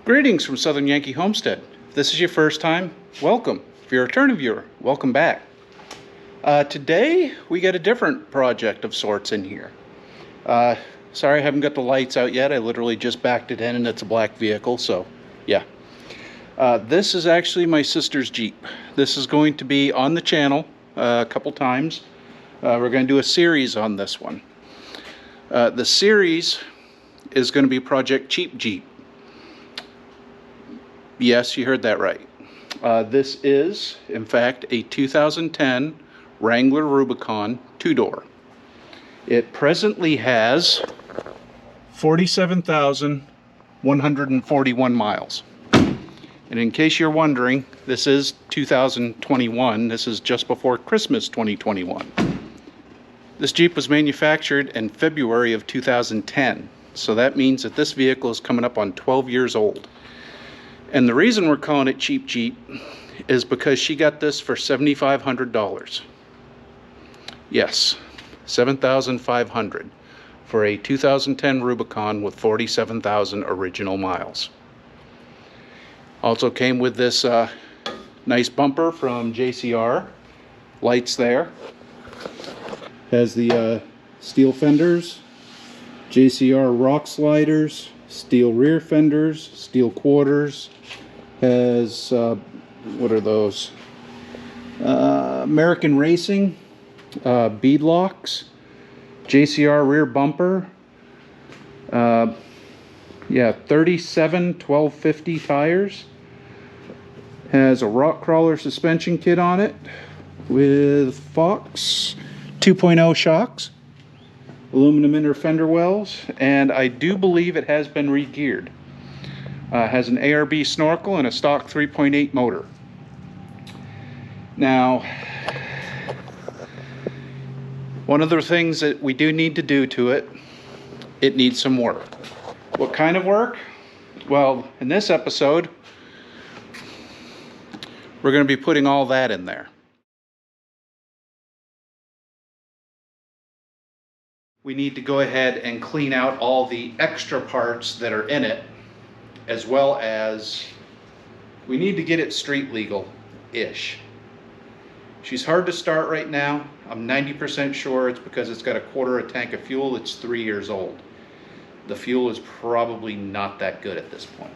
Greetings from Southern Yankee Homestead. If this is your first time, welcome. If you're a returning viewer, welcome back. Today we got a different project of sorts in here. Sorry I haven't got the lights out yet. I literally just backed it in and it's a black vehicle, so yeah. This is actually my sister's Jeep. This is going to be on the channel a couple times. We're going to do a series on this one. The series is going to be Project Cheap Jeep. Yes, you heard that right. This is, in fact, a 2010 Wrangler Rubicon two-door. It presently has 47,141 miles. And in case you're wondering, this is 2021. This is just before Christmas 2021. This Jeep was manufactured in February of 2010. So that means that this vehicle is coming up on 12 years old. And the reason we're calling it Cheap Jeep is because she got this for $7,500. Yes, $7,500 for a 2010 Rubicon with 47,000 original miles. Also came with this nice bumper from JCR. Lights there. Has the steel fenders, JCR rock sliders, steel rear fenders, steel quarters. Has, what are those? American Racing, bead locks, JCR rear bumper. Yeah, 37 1250 tires. Has a rock crawler suspension kit on it with Fox 2.0 shocks, aluminum inner fender wells, and I do believe it has been re-geared. Has an ARB snorkel and a stock 3.8 motor. Now, one of the things that we do need to do to it, it needs some work. What kind of work? Well, in this episode, we're going to be putting all that in there. We need to go ahead and clean out all the extra parts that are in it, as well as we need to get it street legal-ish. She's hard to start right now. I'm 90% sure it's because it's got a quarter a tank of fuel. It's 3 years old. The fuel is probably not that good at this point.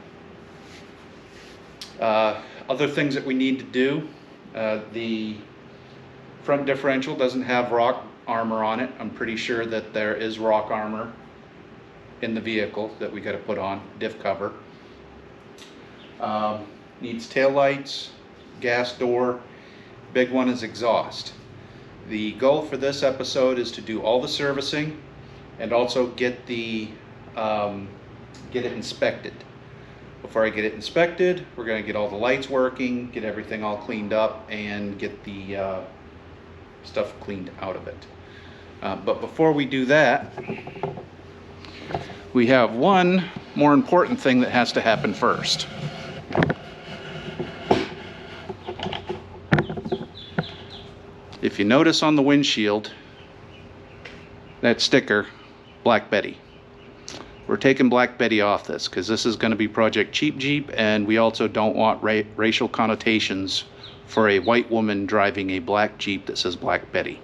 Other things that we need to do, the front differential doesn't have rock armor on it. I'm pretty sure that there is rock armor in the vehicle that we got to put on, diff cover. Needs tail lights, gas door. Big one is exhaust. The goal for this episode is to do all the servicing and also get the get it inspected. Before I get it inspected, we're going to get all the lights working, get everything all cleaned up, and get the stuff cleaned out of it. But before we do that, we have one more important thing that has to happen first. If you notice on the windshield, that sticker, Black Betty. We're taking Black Betty off this because this is going to be Project Cheap Jeep, and we also don't want racial connotations for a white woman driving a black Jeep that says Black Betty.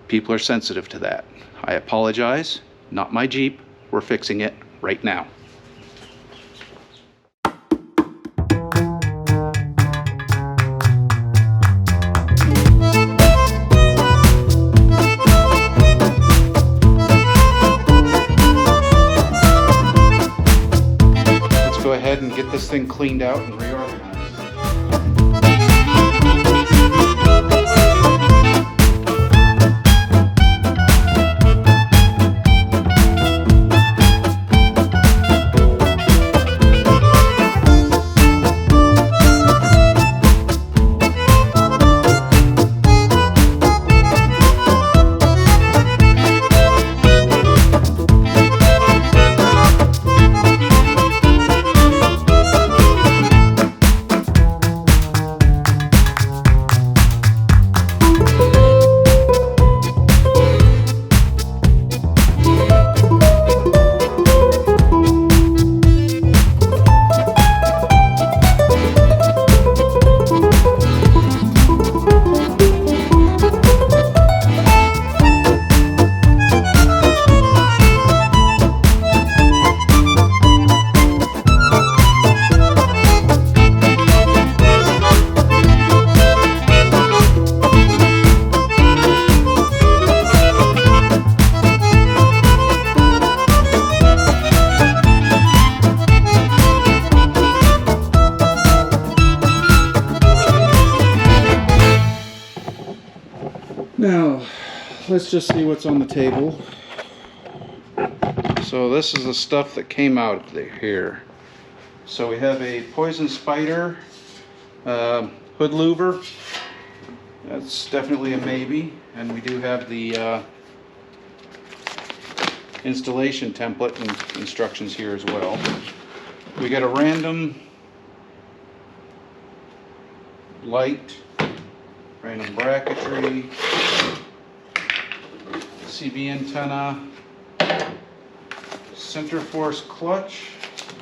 People are sensitive to that. I apologize. Not my Jeep. We're fixing it right now. Let's go ahead and get this thing cleaned out and reorganized. let's just see what's on the table. So this is the stuff that came out of here. So we have a poison spider hood louver. That's definitely a maybe. And we do have the installation template and instructions here as well. We got a random light, random bracketry, CV antenna, center force clutch,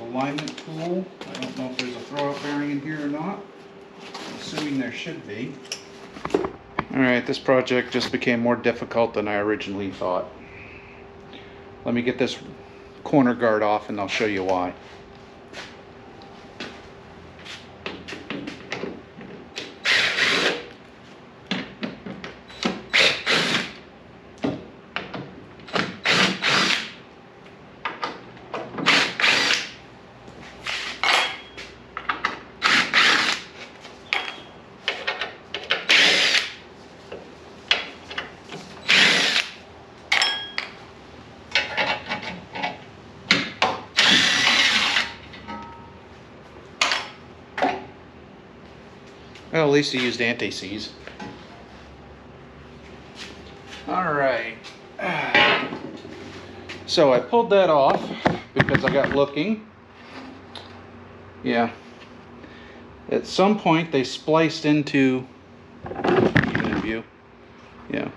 alignment tool. I don't know if there's a throwout bearing in here or not. I'm assuming there should be. Alright, this project just became more difficult than I originally thought. Let me get this corner guard off and I'll show you why. Well, at least he used anti-seize. Alright. So I pulled that off because I got looking. Yeah. At some point they spliced into, even in view. Yeah.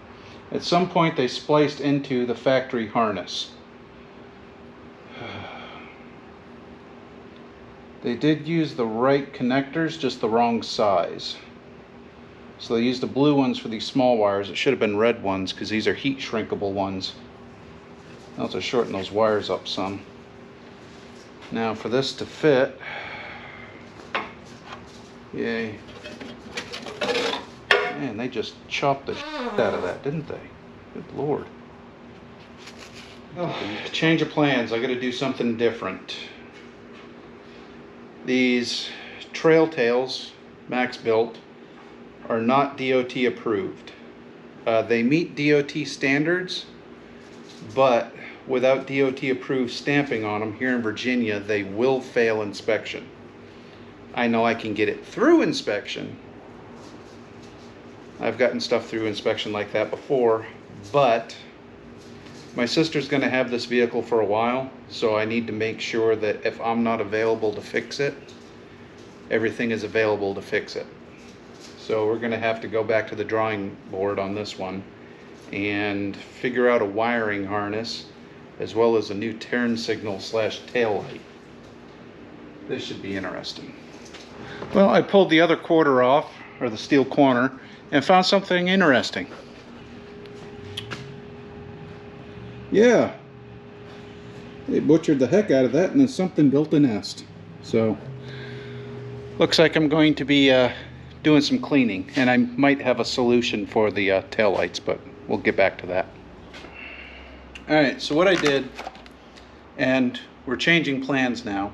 At some point they spliced into the factory harness. They did use the right connectors, just the wrong size. So they used the blue ones for these small wires. It should have been red ones because these are heat shrinkable ones. I'll have to shorten those wires up some. Now for this to fit, yay. Man, they just chopped the shit out of that, didn't they? Good Lord. Oh, change of plans. I got to do something different. These trail tails, max built, are not DOT approved. They meet DOT standards, but without DOT approved stamping on them here in Virginia, they will fail inspection. I know I can get it through inspection. I've gotten stuff through inspection like that before, but my sister's going to have this vehicle for a while, so I need to make sure that if I'm not available to fix it, everything is available to fix it. So we're going to have to go back to the drawing board on this one and figure out a wiring harness as well as a new turn signal / tail light. This should be interesting. Well, I pulled the other quarter off, or the steel corner, and found something interesting. Yeah, they butchered the heck out of that and then something built a nest. So looks like I'm going to be doing some cleaning, and I might have a solution for the taillights, but we'll get back to that. Alright, so what I did, and we're changing plans now,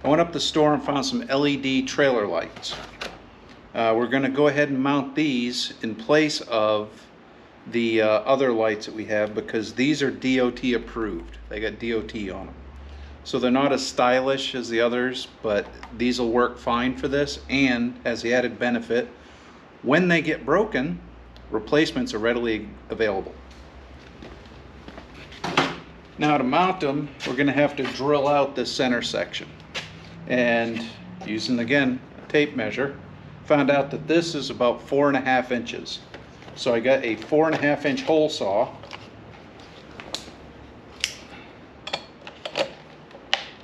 I went up to the store and found some LED trailer lights. We're going to go ahead and mount these in place of the other lights that we have, because these are DOT approved. They got DOT on them. So they're not as stylish as the others, but these will work fine for this, and as the added benefit, when they get broken, replacements are readily available. Now to mount them, we're going to have to drill out this center section. And using, again, a tape measure, found out that this is about 4.5 inches. So I got a 4.5 inch hole saw.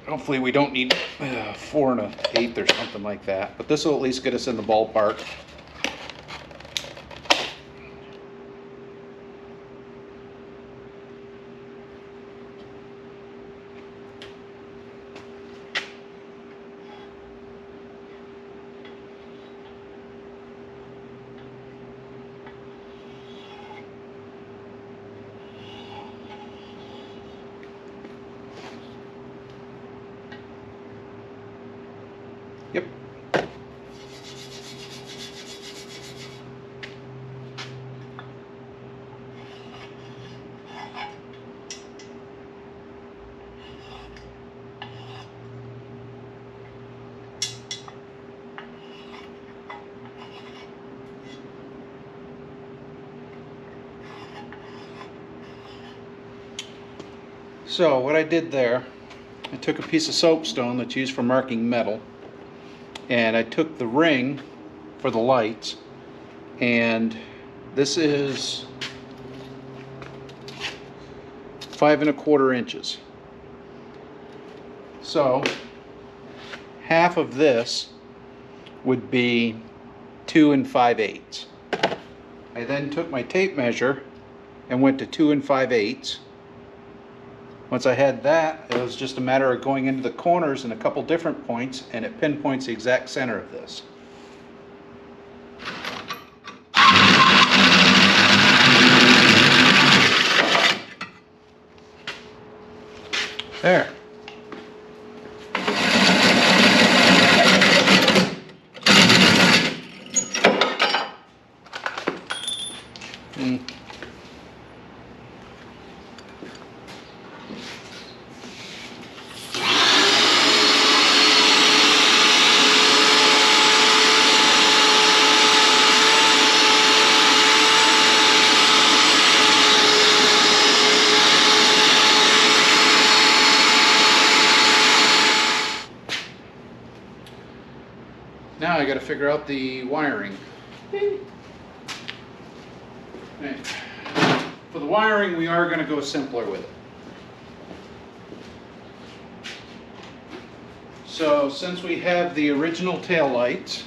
Hopefully we don't need 4 1/8 or something like that, but this will at least get us in the ballpark. Yep. So what I did there, I took a piece of soapstone that's used for marking metal, and I took the ring for the lights, and this is 5 1/4 inches. So half of this would be 2 5/8. I then took my tape measure and went to 2 5/8. Once I had that, it was just a matter of going into the corners in a couple different points, and it pinpoints the exact center of this. There. Now I got to figure out the wiring. Okay. For the wiring, we are going to go simpler with it. So since we have the original tail lights,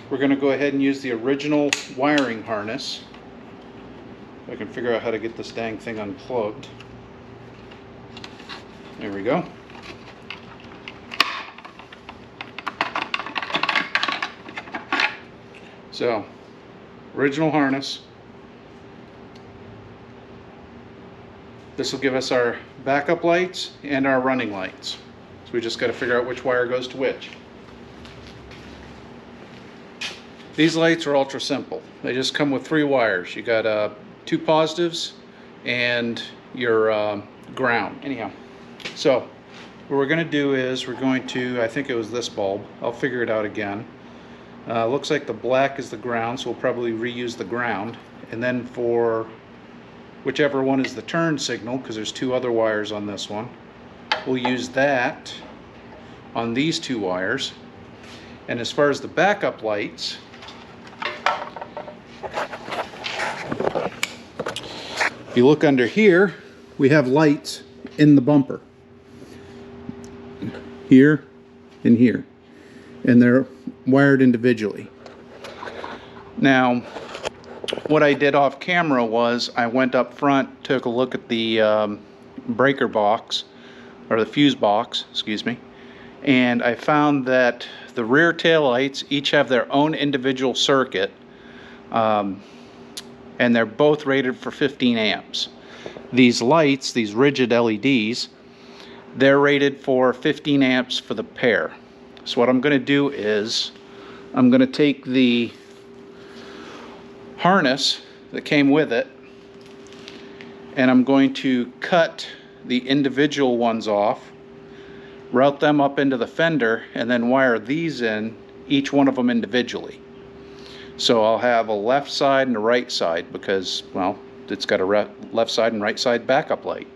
we're going to go ahead and use the original wiring harness. If I can figure out how to get this dang thing unplugged. There we go. So, original harness. This will give us our backup lights and our running lights. So we just got to figure out which wire goes to which. These lights are ultra simple. They just come with 3 wires. You got 2 positives and your ground. Anyhow, so what we're going to do is we're going to, I think it was this bulb. I'll figure it out again. Looks like the black is the ground, so we'll probably reuse the ground. And then for whichever one is the turn signal, because there's 2 other wires on this one, we'll use that on these 2 wires. And as far as the backup lights, if you look under here, we have lights in the bumper. Here and here. And they're wired individually. Now, what I did off camera was I went up front, took a look at the breaker box, or the fuse box, excuse me, and I found that the rear tail lights each have their own individual circuit, and they're both rated for 15 amps. These lights, these rigid LEDs, they're rated for 15 amps for the pair. So what I'm going to do is I'm going to take the harness that came with it, and I'm going to cut the individual ones off, route them up into the fender, and then wire these in, each one of them individually. So I'll have a left side and a right side because, well, it's got a left side and right side backup light.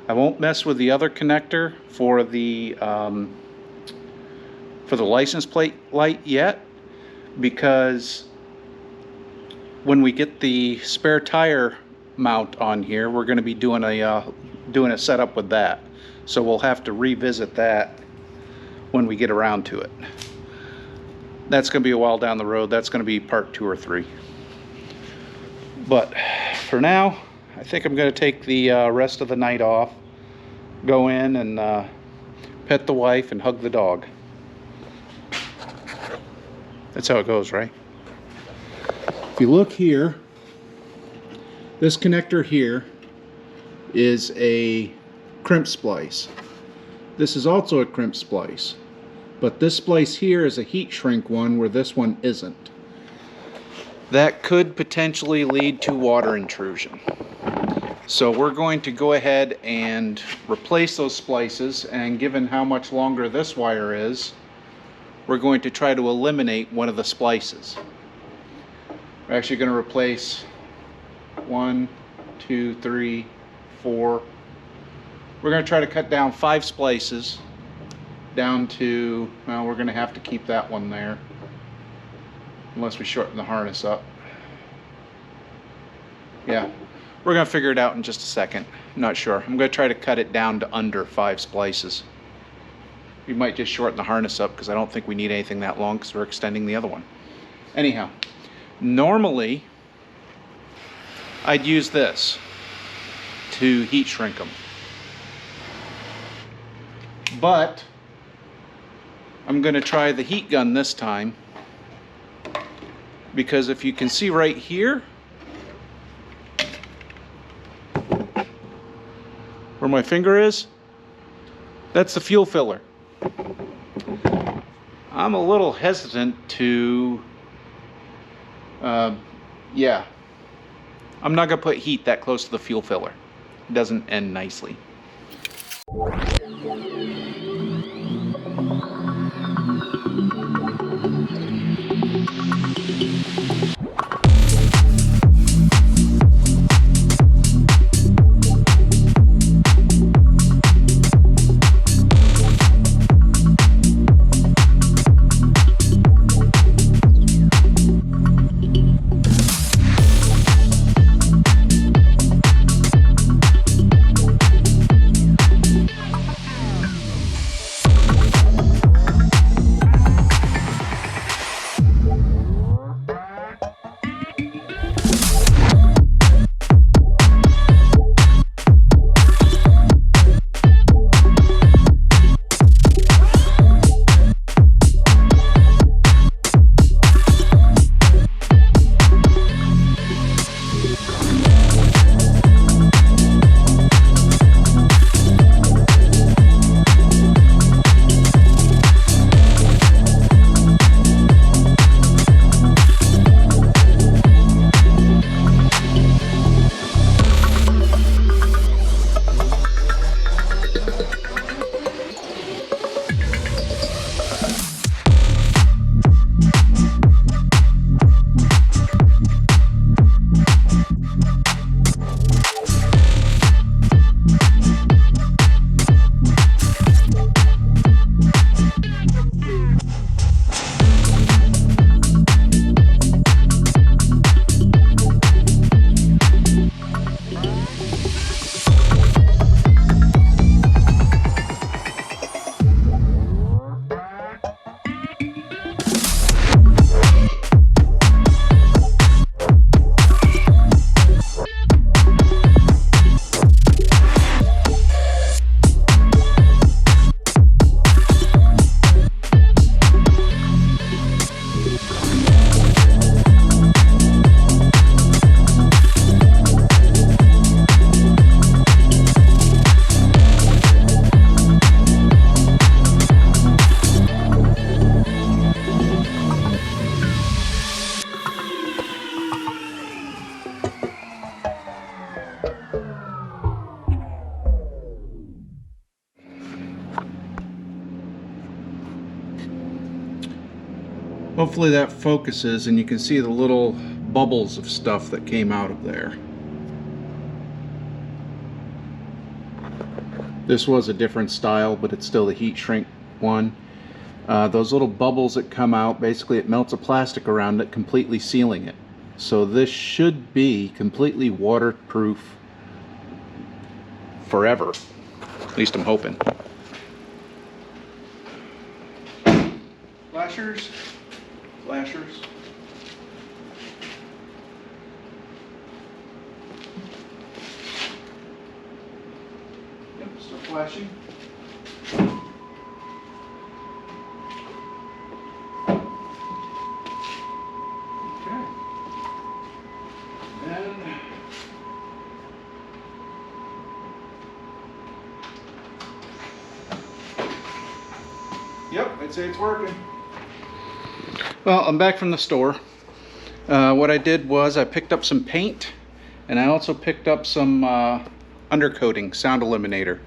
I won't mess with the other connector for the license plate light yet, because when we get the spare tire mount on here, we're going to be doing a setup with that. So we'll have to revisit that when we get around to it. That's going to be a while down the road. That's going to be part 2 or 3. But for now, I think I'm going to take the rest of the night off, go in and pet the wife and hug the dog. That's how it goes, right? If you look here, this connector here is a crimp splice. This is also a crimp splice, but this splice here is a heat shrink one where this one isn't. That could potentially lead to water intrusion. So we're going to go ahead and replace those splices, and given how much longer this wire is, we're going to try to eliminate one of the splices. We're actually going to replace 1, 2, 3, 4, We're going to try to cut down 5 splices down to, well, we're going to have to keep that one there unless we shorten the harness up. Yeah, we're going to figure it out in just a second. I'm not sure. I'm going to try to cut it down to under 5 splices. We might just shorten the harness up because I don't think we need anything that long because we're extending the other one. Anyhow, normally I'd use this to heat shrink them, but I'm going to try the heat gun this time because if you can see right here where my finger is, that's the fuel filler. I'm a little hesitant to, yeah, I'm not going to put heat that close to the fuel filler. It doesn't end nicely. Hopefully that focuses and you can see the little bubbles of stuff that came out of there. This was a different style, but it's still the heat shrink one. Those little bubbles that come out, basically it melts a plastic around it, completely sealing it. So this should be completely waterproof forever. At least I'm hoping. Flashers. Flashers. Yep, still flashing. Okay. And yep, I'd say it's working. Well, I'm back from the store. What I did was I picked up some paint and I also picked up some undercoating, sound eliminator.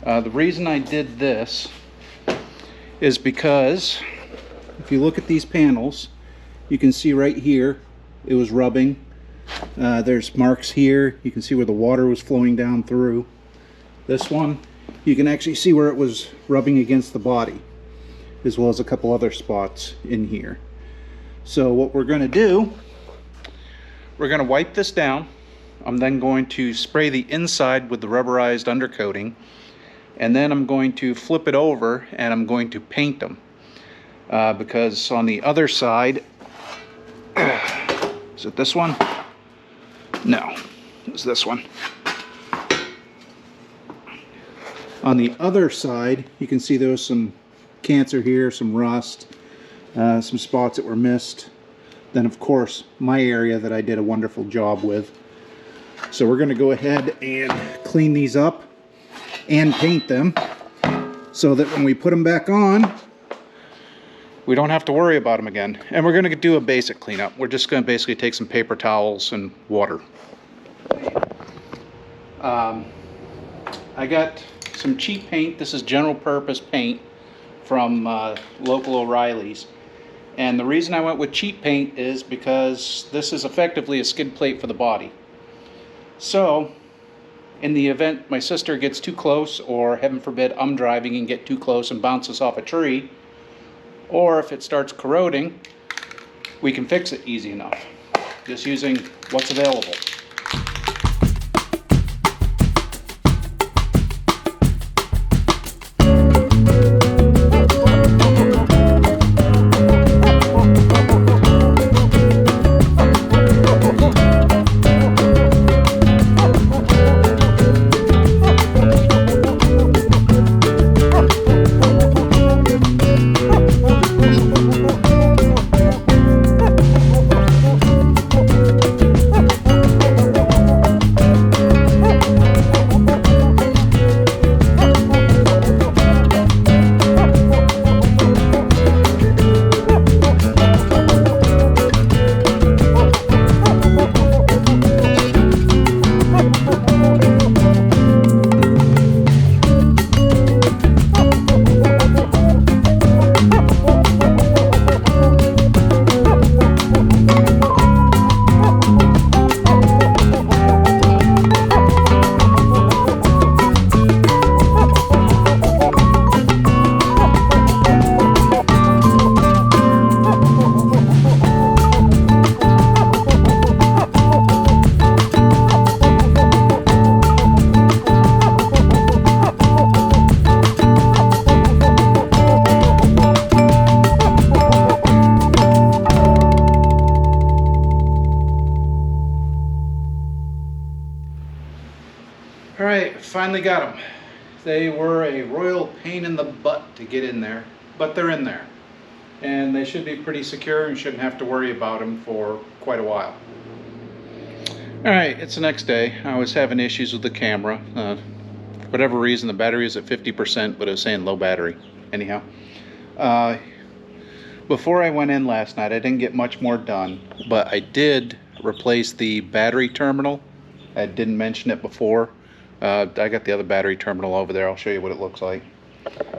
The reason I did this is because if you look at these panels, you can see right here it was rubbing. There's marks here. You can see where the water was flowing down through. This one, you can actually see where it was rubbing against the body, as well as a couple other spots in here. So what we're going to do, we're going to wipe this down. I'm then going to spray the inside with the rubberized undercoating, and then I'm going to flip it over and I'm going to paint them. Because on the other side, is it this one? No, it's this one. On the other side, you can see there was some cancer here, some rust, some spots that were missed. Then of course, my area that I did a wonderful job with. So we're going to go ahead and clean these up and paint them so that when we put them back on, we don't have to worry about them again. And we're going to do a basic cleanup. We're just going to basically take some paper towels and water. I got some cheap paint. This is general purpose paint from local O'Reilly's. And the reason I went with cheap paint is because this is effectively a skid plate for the body. So, in the event my sister gets too close, or heaven forbid I'm driving and get too close and bounces off a tree, or if it starts corroding, we can fix it easy enough, just using what's available. Alright, finally got them. They were a royal pain in the butt to get in there, but they're in there. And they should be pretty secure and shouldn't have to worry about them for quite a while. Alright, it's the next day. I was having issues with the camera. For whatever reason, the battery is at 50%, but it was saying low battery. Anyhow, before I went in last night, I didn't get much more done, but I did replace the battery terminal. I didn't mention it before. I got the other battery terminal over there. I'll show you what it looks like.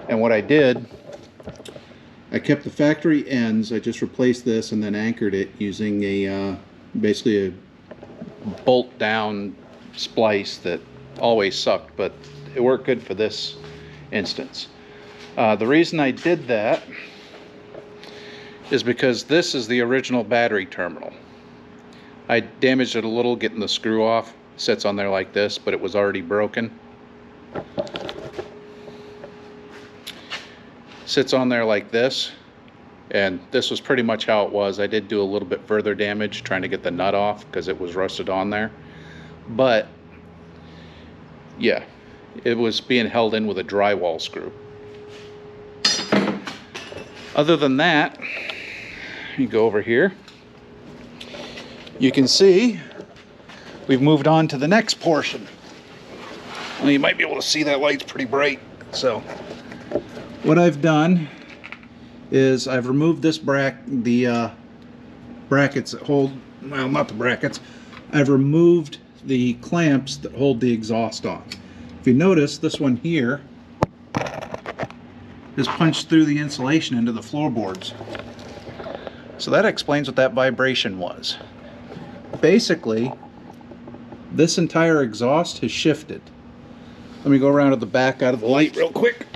And what I did, I kept the factory ends. I just replaced this and then anchored it using a basically a bolt down splice that always sucked, but it worked good for this instance. The reason I did that is because this is the original battery terminal. I damaged it a little getting the screw off. Sits on there like this, but it was already broken. Sits on there like this, and this was pretty much how it was. I did do a little bit further damage trying to get the nut off because it was rusted on there, but yeah, it was being held in with a drywall screw. Other than that, you go over here, you can see we've moved on to the next portion. Well, you might be able to see that light's pretty bright. So what I've done is I've removed this brackets that hold, well, not the brackets, I've removed the clamps that hold the exhaust on. If you notice, this one here is punched through the insulation into the floorboards. So that explains what that vibration was. Basically, this entire exhaust has shifted. Let me go around to the back out of the light real quick.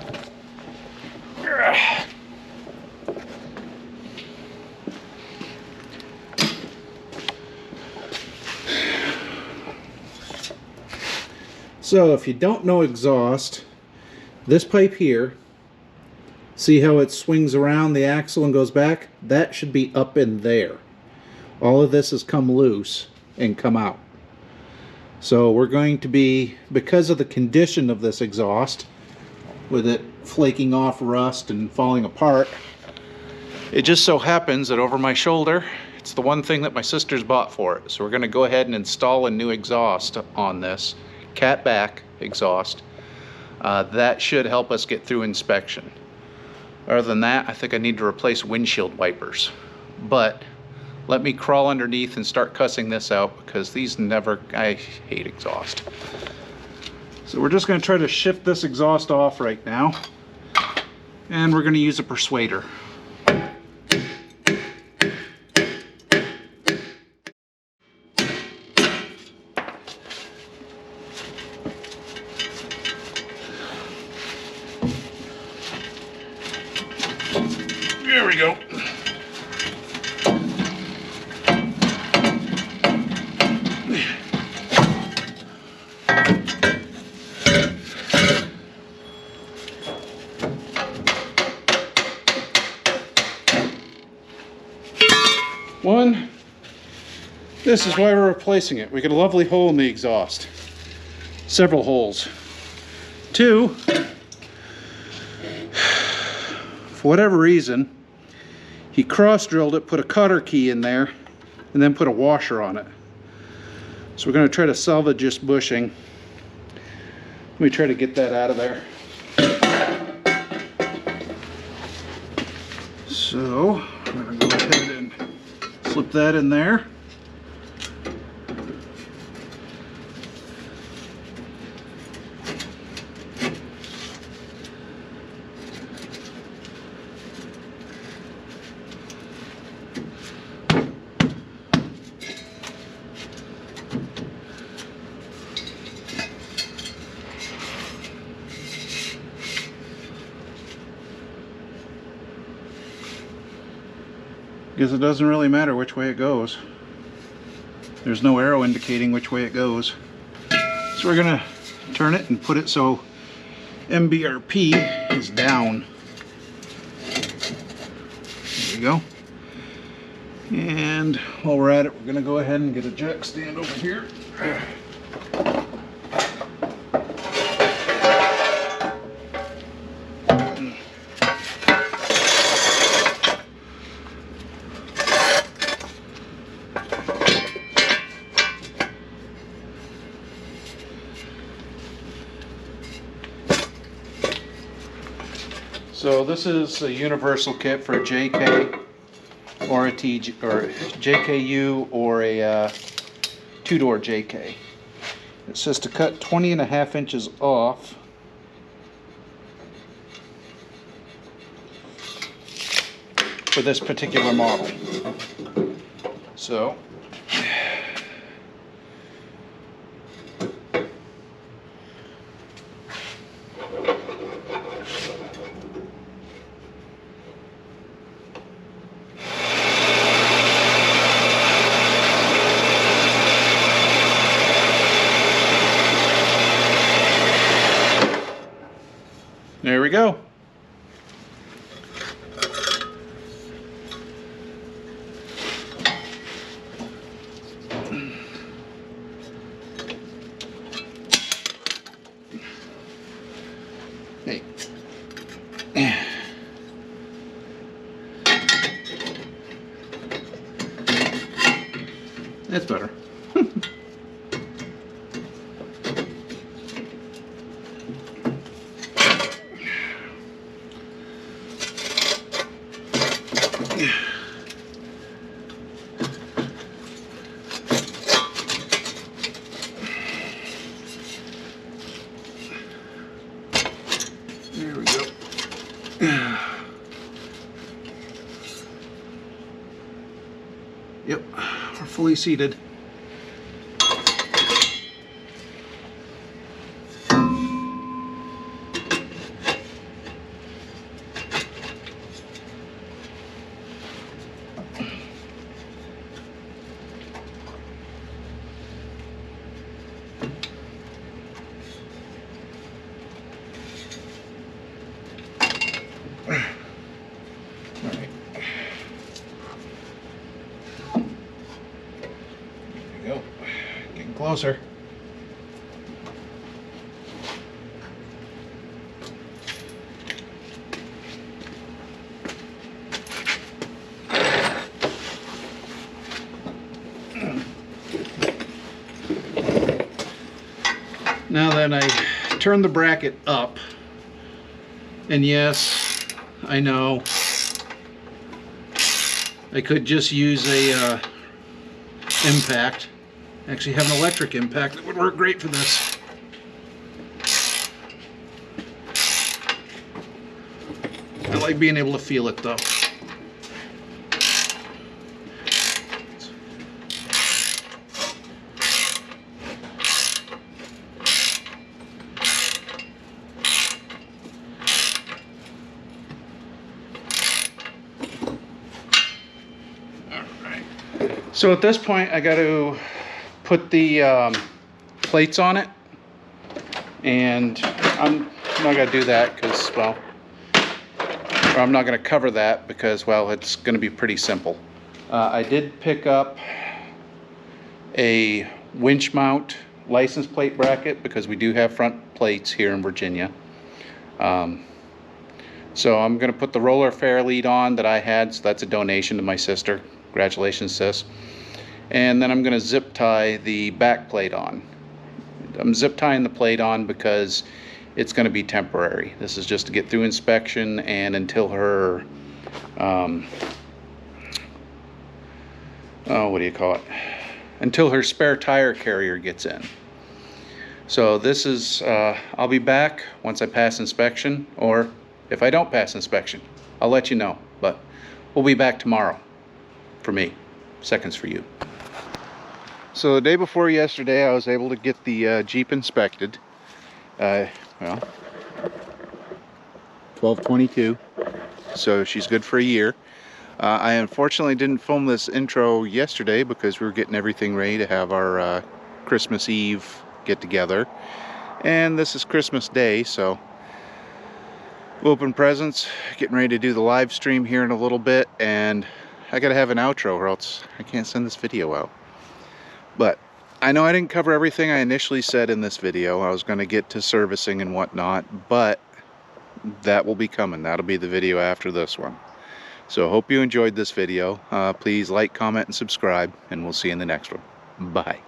So if you don't know exhaust, this pipe here, see how it swings around the axle and goes back? That should be up in there. All of this has come loose and come out. So we're going to be, because of the condition of this exhaust, with it flaking off rust and falling apart, it just so happens that over my shoulder, it's the one thing that my sister's bought for it. So we're going to go ahead and install a new exhaust on this, cat back exhaust. That should help us get through inspection. Other than that, I think I need to replace windshield wipers. But let me crawl underneath and start cussing this out, because these never, I hate exhaust. So we're just going to try to shift this exhaust off right now, and we're going to use a persuader. There we go. One, this is why we're replacing it. We got a lovely hole in the exhaust. Several holes. Two, for whatever reason, he cross-drilled it, put a cotter key in there, and then put a washer on it. So we're going to try to salvage this bushing. Let me try to get that out of there. So I'm going to go ahead and slip that in there. Because it doesn't really matter which way it goes. There's no arrow indicating which way it goes. So we're gonna turn it and put it so MBRP is down. There we go. And while we're at it, we're gonna go ahead and get a jack stand over here. So this is a universal kit for a JK or a TJ or JKU or a two-door JK. It says to cut 20.5 inches off. For this particular model. So there we go. Hey. That's better. There we go. Yep, we're fully seated. closer. Now then, I turn the bracket up, and yes, I know I could just use a impact. Actually have an electric impact that would work great for this. I like being able to feel it though. So at this point, I got to put the plates on it, and I'm not going to do that because, well, or I'm not going to cover that because, well, it's going to be pretty simple. I did pick up a winch mount license plate bracket because we do have front plates here in Virginia. So I'm going to put the roller fair lead on that I had, so that's a donation to my sister. Congratulations, sis. And then I'm going to zip tie the back plate on. I'm zip tying the plate on because it's going to be temporary. This is just to get through inspection and until her, what do you call it? Until her spare tire carrier gets in. So this is, I'll be back once I pass inspection, or if I don't pass inspection, I'll let you know. But we'll be back tomorrow for me, seconds for you. So the day before yesterday, I was able to get the Jeep inspected. Well, 12/22, so she's good for a year. I unfortunately didn't film this intro yesterday because we were getting everything ready to have our Christmas Eve get together. And this is Christmas Day, so we'll open presents, getting ready to do the live stream here in a little bit, and I gotta have an outro or else I can't send this video out. But I know I didn't cover everything I initially said in this video. I was going to get to servicing and whatnot, but that will be coming. That'll be the video after this one. So hope you enjoyed this video. Please like, comment, and subscribe, and we'll see you in the next one. Bye.